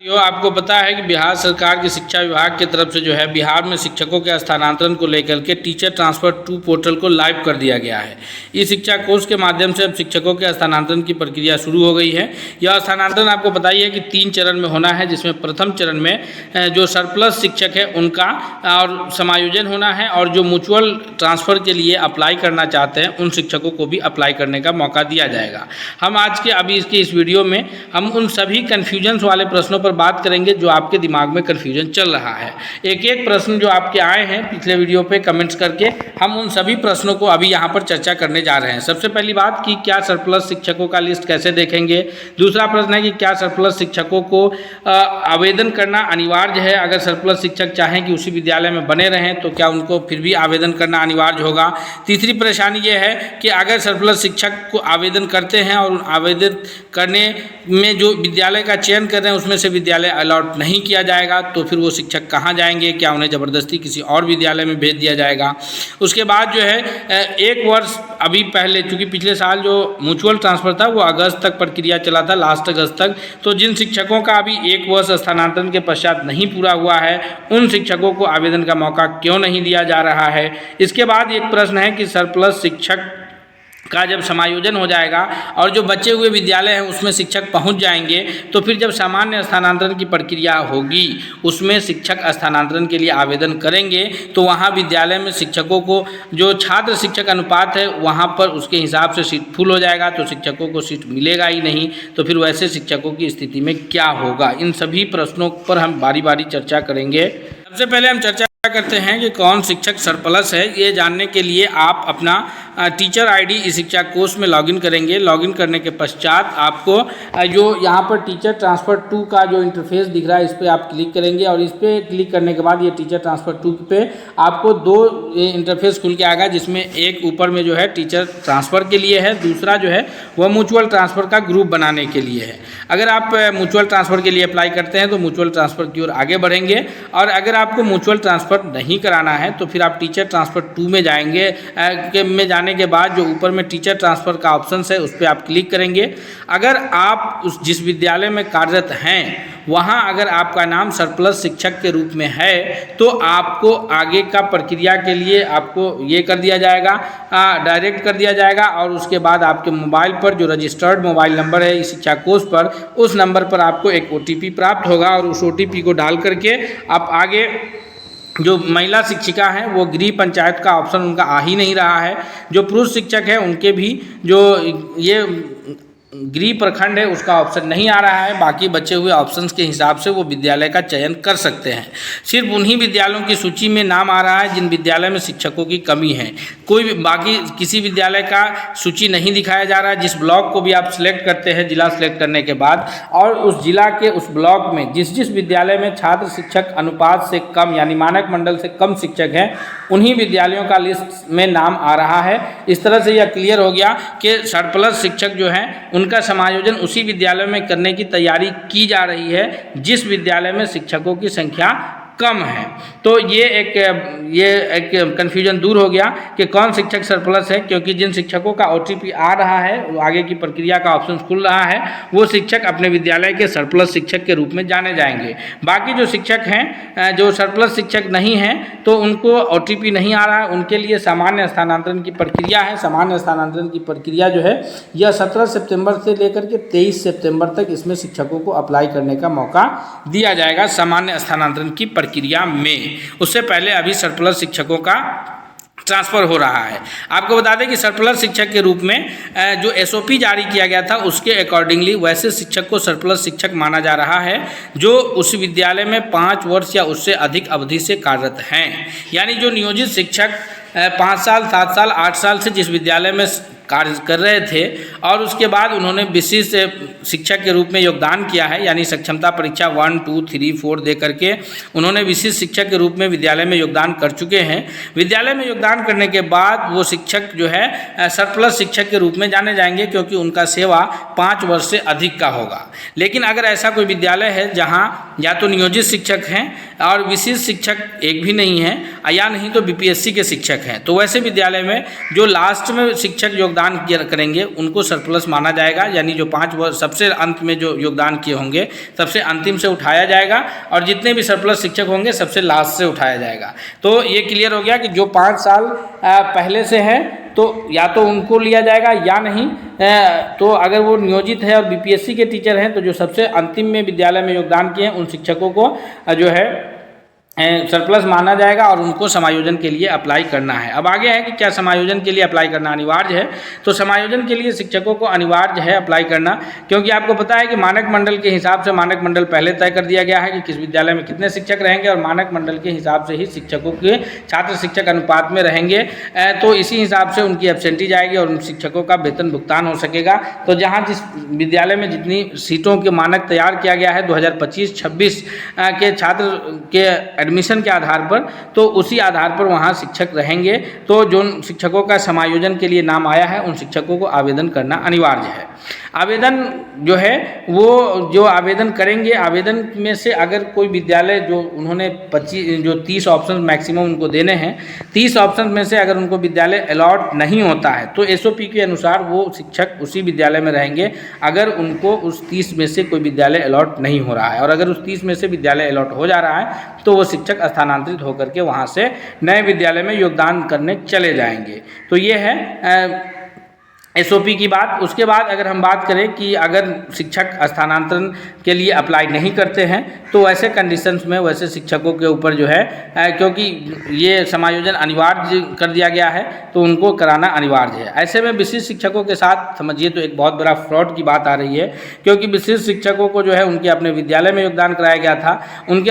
आपको पता है कि बिहार सरकार की शिक्षा विभाग की तरफ से जो है बिहार में शिक्षकों के स्थानांतरण को लेकर के टीचर ट्रांसफर 2 पोर्टल को लाइव कर दिया गया है। इस शिक्षा कोर्स के माध्यम से अब शिक्षकों के स्थानांतरण की प्रक्रिया शुरू हो गई है। यह स्थानांतरण आपको बताइए है कि 3 चरण में होना है, जिसमें प्रथम चरण में जो सरप्लस शिक्षक है उनका और समायोजन होना है, और जो म्यूचुअल ट्रांसफ़र के लिए अप्लाई करना चाहते हैं उन शिक्षकों को भी अप्लाई करने का मौका दिया जाएगा। हम आज के अभी इसके इस वीडियो में हम उन सभी कन्फ्यूजन्स वाले प्रश्नों पर बात करेंगे जो आपके दिमाग में कन्फ्यूजन चल रहा है। एक एक प्रश्न जो आपके आए हैं पिछले वीडियो पे कमेंट्स करके, हम उन सभी प्रश्नों को अभी यहाँ पर चर्चा करने जा रहे हैं। सबसे पहली बात कि क्या सरप्लस शिक्षकों का लिस्ट कैसे देखेंगे। दूसरा प्रश्न है कि क्या सरप्लस शिक्षकों को आवेदन करना अनिवार्य है। अगर सरप्लस शिक्षक चाहें कि उसी विद्यालय में बने रहें तो क्या उनको फिर भी आवेदन करना अनिवार्य होगा। तीसरी परेशानी ये है कि अगर सरप्लस शिक्षक को आवेदन करते हैं और आवेदन करने में जो विद्यालय का चयन कर रहे हैं उसमें से विद्यालय अलॉट नहीं किया जाएगा तो फिर वो शिक्षक कहाँ जाएंगे, क्या उन्हें ज़बरदस्ती किसी और विद्यालय में भेज दिया जाएगा। उसके बाद जो है 1 वर्ष अभी पहले, चूँकि पिछले साल जो म्यूचुअल ट्रांसफ़र था वो अगस्त तक प्रक्रिया चला था, लास्ट अगस्त तक, तो जिन शिक्षकों का अभी 1 वर्ष स्थानांतरण के पश्चात नहीं पूरा हुआ है उन शिक्षकों को आवेदन का मौका क्यों नहीं दिया जा रहा है। इसके बाद एक प्रश्न है कि सरप्लस शिक्षक का जब समायोजन हो जाएगा और जो बचे हुए विद्यालय हैं उसमें शिक्षक पहुंच जाएंगे तो फिर जब सामान्य स्थानांतरण की प्रक्रिया होगी उसमें शिक्षक स्थानांतरण के लिए आवेदन करेंगे तो वहां विद्यालय में शिक्षकों को जो छात्र शिक्षक अनुपात है वहां पर उसके हिसाब से सीट फुल हो जाएगा तो शिक्षकों को सीट मिलेगा ही नहीं। तो फिर वैसे शिक्षकों की स्थिति में क्या होगा, इन सभी प्रश्नों पर हम बारी बारी चर्चा करेंगे। सबसे पहले हम चर्चा करते हैं कि कौन शिक्षक सरप्लस है। ये जानने के लिए आप अपना टीचर आईडी इस शिक्षा कोर्स में लॉगिन करेंगे। लॉगिन करने के पश्चात आपको जो यहाँ पर टीचर ट्रांसफ़र 2 का जो इंटरफेस दिख रहा है इस पर आप क्लिक करेंगे, और इस पर क्लिक करने के बाद ये टीचर ट्रांसफ़र 2 पे आपको 2 इंटरफेस खुल के आएगा, जिसमें एक ऊपर में जो है टीचर ट्रांसफ़र के लिए है, दूसरा जो है वह म्यूचुअल ट्रांसफ़र का ग्रुप बनाने के लिए है। अगर आप म्यूचुअल ट्रांसफ़र के लिए अप्लाई करते हैं तो म्यूचुअल ट्रांसफ़र की ओर आगे बढ़ेंगे, और अगर आपको म्यूचुअल ट्रांसफ़र नहीं कराना है तो फिर आप टीचर ट्रांसफ़र 2 में जाएंगे। में जाने के बाद जो ऊपर में टीचर ट्रांसफ़र का ऑप्शन है उस पर आप क्लिक करेंगे। अगर आप जिस विद्यालय में कार्यरत हैं वहाँ अगर आपका नाम सरप्लस शिक्षक के रूप में है तो आपको आगे का प्रक्रिया के लिए आपको ये कर दिया जाएगा, डायरेक्ट कर दिया जाएगा, और उसके बाद आपके मोबाइल पर जो रजिस्टर्ड मोबाइल नंबर है इस शिक्षा कोर्स पर, उस नंबर पर आपको एक OTP प्राप्त होगा, और उस OTP को डाल करके आप आगे जो महिला शिक्षिका हैं वो गृह पंचायत का ऑप्शन उनका आ ही नहीं रहा है। जो पुरुष शिक्षक हैं उनके भी जो ये गृह प्रखंड है उसका ऑप्शन नहीं आ रहा है। बाकी बचे हुए ऑप्शंस के हिसाब से वो विद्यालय का चयन कर सकते हैं। सिर्फ उन्हीं विद्यालयों की सूची में नाम आ रहा है जिन विद्यालय में शिक्षकों की कमी है। कोई बाकी किसी विद्यालय का सूची नहीं दिखाया जा रहा है। जिस ब्लॉक को भी आप सिलेक्ट करते हैं जिला सिलेक्ट करने के बाद, और उस जिला के उस ब्लॉक में जिस जिस विद्यालय में छात्र शिक्षक अनुपात से कम यानी मानक मंडल से कम शिक्षक हैं उन्हीं विद्यालयों का लिस्ट में नाम आ रहा है। इस तरह से यह क्लियर हो गया कि सरप्लस शिक्षक जो हैं उनका समायोजन उसी विद्यालय में करने की तैयारी की जा रही है जिस विद्यालय में शिक्षकों की संख्या कम है। तो ये एक कन्फ्यूजन दूर हो गया कि कौन शिक्षक सरप्लस है, क्योंकि जिन शिक्षकों का OTP आ रहा है वो आगे की प्रक्रिया का ऑप्शन खुल रहा है वो शिक्षक अपने विद्यालय के सरप्लस शिक्षक के रूप में जाने जाएंगे। बाकी जो शिक्षक हैं जो सरप्लस शिक्षक नहीं हैं तो उनको OTP नहीं आ रहा है, उनके लिए सामान्य स्थानांतरण की प्रक्रिया है। सामान्य स्थानांतरण की प्रक्रिया जो है यह 17 सितंबर से लेकर के 23 सितंबर तक इसमें शिक्षकों को अप्लाई करने का मौका दिया जाएगा सामान्य स्थानांतरण की प्रक्रिया में। उससे पहले अभी सरप्लस शिक्षकों का ट्रांसफ़र हो रहा है। आपको बता दें कि सरप्लस शिक्षक के रूप में जो SOP जारी किया गया था उसके अकॉर्डिंगली वैसे शिक्षक को सरप्लस शिक्षक माना जा रहा है जो उस विद्यालय में 5 वर्ष या उससे अधिक अवधि से कार्यरत हैं। यानी जो नियोजित शिक्षक 5 साल 7 साल 8 साल से जिस विद्यालय में कार्य कर रहे थे और उसके बाद उन्होंने विशिष्ट शिक्षक के रूप में योगदान किया है, यानी सक्षमता परीक्षा 1, 2, 3, 4 दे करके उन्होंने विशिष्ट शिक्षक के रूप में विद्यालय में योगदान कर चुके हैं। विद्यालय में योगदान करने के बाद वो शिक्षक जो है सरप्लस शिक्षक के रूप में जाने जाएंगे क्योंकि उनका सेवा 5 वर्ष से अधिक का होगा। लेकिन अगर ऐसा कोई विद्यालय है जहाँ या तो नियोजित शिक्षक हैं और विशिष्ट शिक्षक एक भी नहीं है, या नहीं तो बीपीएससी के शिक्षक हैं, तो वैसे विद्यालय में जो लास्ट में शिक्षक योगदान करेंगे उनको सरप्लस माना जाएगा, यानी जो 5 वर्ष सबसे अंत में जो योगदान किए होंगे सबसे अंतिम से उठाया जाएगा, और जितने भी सरप्लस शिक्षक होंगे सबसे लास्ट से उठाया जाएगा। तो ये क्लियर हो गया कि जो 5 साल पहले से है तो या तो उनको लिया जाएगा या नहीं, तो अगर वो नियोजित है और बीपीएससी के टीचर हैं तो जो सबसे अंतिम में विद्यालय में योगदान किए हैं उन शिक्षकों को जो है सरप्लस माना जाएगा और उनको समायोजन के लिए अप्लाई करना है। अब आगे है कि क्या समायोजन के लिए अप्लाई करना अनिवार्य है। तो समायोजन के लिए शिक्षकों को अनिवार्य है अप्लाई करना, क्योंकि आपको पता है कि मानक मंडल के हिसाब से मानक मंडल पहले तय कर दिया गया है कि किस विद्यालय में कितने शिक्षक रहेंगे, और मानक मंडल के हिसाब से ही शिक्षकों के छात्र शिक्षक अनुपात में रहेंगे, तो इसी हिसाब से उनकी एब्सेंटी जाएगी और उन शिक्षकों का वेतन भुगतान हो सकेगा। तो जहाँ जिस विद्यालय में जितनी सीटों के मानक तैयार किया गया है 2025-26 के छात्र के एडमिशन के आधार पर, तो उसी आधार पर वहाँ शिक्षक रहेंगे। तो जो शिक्षकों का समायोजन के लिए नाम आया है उन शिक्षकों को आवेदन करना अनिवार्य है। आवेदन जो है वो जो आवेदन करेंगे, आवेदन में से अगर कोई विद्यालय जो उन्होंने 30 ऑप्शन मैक्सिमम उनको देने हैं, 30 ऑप्शन में से अगर उनको विद्यालय अलॉट नहीं होता है तो एसओपी के अनुसार वो शिक्षक उसी विद्यालय में रहेंगे अगर उनको उस 30 में से कोई विद्यालय अलॉट नहीं हो रहा है, और अगर उस 30 में से विद्यालय अलॉट हो जा रहा है तो वो शिक्षक स्थानांतरित होकर के वहाँ से नए विद्यालय में योगदान करने चले जाएंगे। तो ये है एसओपी की बात। उसके बाद अगर हम बात करें कि अगर शिक्षक स्थानांतरण के लिए अप्लाई नहीं करते हैं तो वैसे कंडीशंस में वैसे शिक्षकों के ऊपर जो है क्योंकि ये समायोजन अनिवार्य कर दिया गया है तो उनको कराना अनिवार्य है। ऐसे में विशिष्ट शिक्षकों के साथ समझिए तो एक बहुत बड़ा फ्रॉड की बात आ रही है, क्योंकि विशिष्ट शिक्षकों को जो है उनके अपने विद्यालय में योगदान कराया गया था, उनके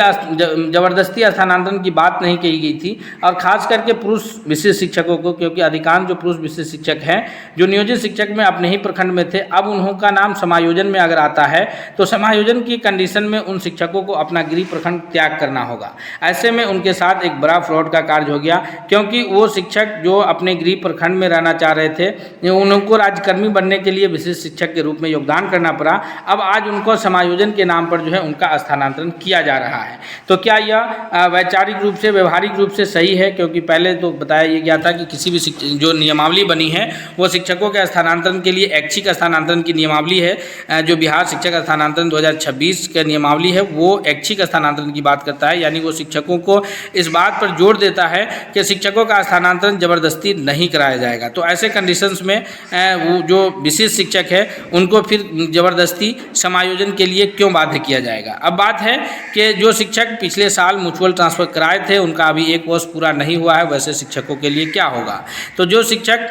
ज़बरदस्ती स्थानांतरण की बात नहीं कही गई थी, और ख़ास करके पुरुष विशिष्ट शिक्षकों को, क्योंकि अधिकांश जो पुरुष विशिष्ट शिक्षक हैं जो नियोजित शिक्षक में अपने ही प्रखंड में थे, अब उनका नाम समायोजन में अगर आता है तो समायोजन की कंडीशन में उन शिक्षकों को अपना गृह प्रखंड त्याग करना होगा। ऐसे में उनके साथ एक बड़ा फ्रॉड का कार्य हो गया, क्योंकि वो शिक्षक जो अपने गृह प्रखंड में रहना चाह रहे थे उनको राज्यकर्मी बनने के लिए विशिष्ट शिक्षक के रूप में योगदान करना पड़ा। अब आज उनको समायोजन के नाम पर जो है उनका स्थानांतरण किया जा रहा है। तो क्या यह वैचारिक रूप से व्यवहारिक रूप से सही है? क्योंकि पहले तो बताया गया था कि किसी भी जो नियमावली बनी है वो शिक्षकों के स्थानांतरण के लिए ऐच्छिक स्थानांतरण की नियमावली है, जो बिहार शिक्षक स्थानांतरण 2026 के नियमावली है वो ऐच्छिक स्थानांतरण की बात करता है, यानी वो शिक्षकों को इस बात पर जोर देता है कि शिक्षकों का स्थानांतरण जबरदस्ती नहीं कराया जाएगा। तो ऐसे कंडीशंस में वो जो विशिष्ट शिक्षक है उनको फिर जबरदस्ती समायोजन के लिए क्यों बाध्य किया जाएगा। अब बात है कि जो शिक्षक पिछले साल म्यूचुअल ट्रांसफ़र कराए थे उनका अभी 1 वर्ष पूरा नहीं हुआ है, वैसे शिक्षकों के लिए क्या होगा? तो जो शिक्षक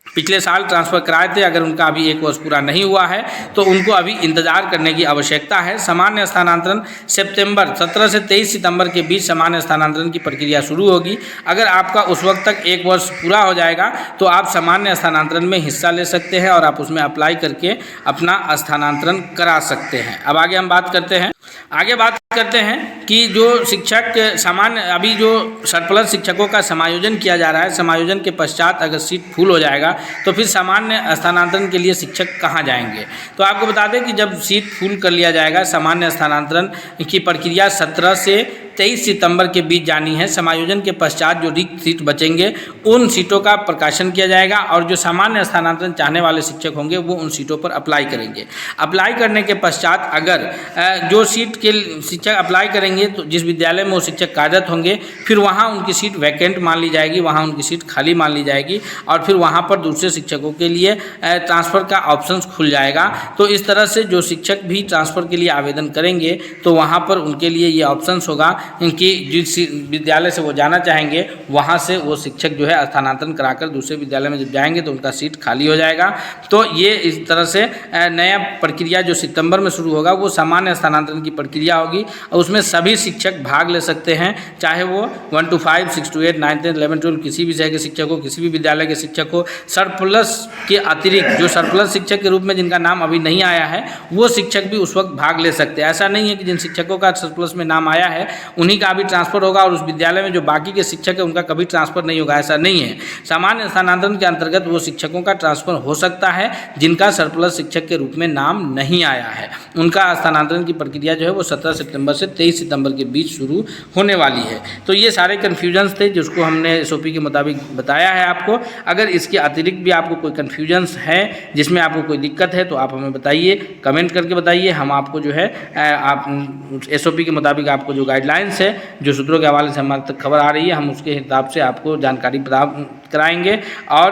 पिछले साल ट्रांसफ़र कराए थे अगर उनका अभी 1 वर्ष पूरा नहीं हुआ है तो उनको अभी इंतज़ार करने की आवश्यकता है। सामान्य स्थानांतरण सितंबर 17 से 23 सितंबर के बीच सामान्य स्थानांतरण की प्रक्रिया शुरू होगी। अगर आपका उस वक्त तक 1 वर्ष पूरा हो जाएगा तो आप सामान्य स्थानांतरण में हिस्सा ले सकते हैं और आप उसमें अप्लाई करके अपना स्थानांतरण करा सकते हैं। अब आगे हम बात करते हैं कि जो शिक्षक सामान्य अभी जो सरप्लस शिक्षकों का समायोजन किया जा रहा है, समायोजन के पश्चात अगर सीट फुल हो जाएगा तो फिर सामान्य स्थानांतरण के लिए शिक्षक कहाँ जाएंगे? तो आपको बता दें कि जब सीट फुल कर लिया जाएगा, सामान्य स्थानांतरण की प्रक्रिया 17 से 23 सितंबर के बीच जानी है। समायोजन के पश्चात जो रिक्त सीट बचेंगे उन सीटों का प्रकाशन किया जाएगा और जो सामान्य स्थानांतरण चाहने वाले शिक्षक होंगे वो उन सीटों पर अप्लाई करेंगे। अप्लाई करने के पश्चात अगर जो सीट के शिक्षक अप्लाई करेंगे तो जिस विद्यालय में वो शिक्षक कार्यरत होंगे फिर वहाँ उनकी सीट वैकेंट मान ली जाएगी, वहाँ उनकी सीट खाली मान ली जाएगी और फिर वहाँ पर दूसरे शिक्षकों के लिए ट्रांसफ़र का ऑप्शन खुल जाएगा। तो इस तरह से जो शिक्षक भी ट्रांसफ़र के लिए आवेदन करेंगे तो वहाँ पर उनके लिए ये ऑप्शन होगा कि जिस विद्यालय से वो जाना चाहेंगे वहाँ से वो शिक्षक जो है स्थानांतरण कराकर दूसरे विद्यालय में जब जाएंगे तो उनका सीट खाली हो जाएगा। तो ये इस तरह से नया प्रक्रिया जो सितंबर में शुरू होगा वो सामान्य स्थानांतरण की प्रक्रिया होगी और उसमें सभी शिक्षक भाग ले सकते हैं, चाहे वो 1 to 5, 6 to 8, 9, 10, 11, 12 किसी भी शहर के शिक्षक हो, किसी भी विद्यालय के शिक्षक हो। सरप्लस के अतिरिक्त जो सरप्लस शिक्षक के रूप में जिनका नाम अभी नहीं आया है वो शिक्षक भी उस वक्त भाग ले सकते हैं। ऐसा नहीं है कि जिन शिक्षकों का सरप्लस में नाम आया है उन्हीं का भी ट्रांसफ़र होगा और उस विद्यालय में जो बाकी के शिक्षक हैं उनका कभी ट्रांसफ़र नहीं होगा, ऐसा नहीं है। सामान्य स्थानांतरण के अंतर्गत वो शिक्षकों का ट्रांसफ़र हो सकता है जिनका सरप्लस शिक्षक के रूप में नाम नहीं आया है। उनका स्थानांतरण की प्रक्रिया जो है वो 17 सितंबर से 23 सितंबर के बीच शुरू होने वाली है। तो ये सारे कन्फ्यूजन्स थे जिसको हमने SOP के मुताबिक बताया है आपको। अगर इसके अतिरिक्त भी आपको कोई कन्फ्यूजन्स है, जिसमें आपको कोई दिक्कत है, तो आप हमें बताइए, कमेंट करके बताइए। हम आपको जो है आप SOP के मुताबिक आपको जो गाइडलाइंस है, जो सूत्रों के हवाले से हमारे तक खबर आ रही है, हम उसके हिसाब से आपको जानकारी प्राप्त कराएंगे। और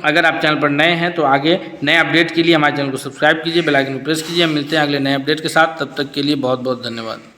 अगर आप चैनल पर नए हैं तो आगे नए अपडेट के लिए हमारे चैनल को सब्सक्राइब कीजिए, बेल आइकन को प्रेस कीजिए। हम मिलते हैं अगले नए अपडेट के साथ, तब तक के लिए बहुत बहुत धन्यवाद।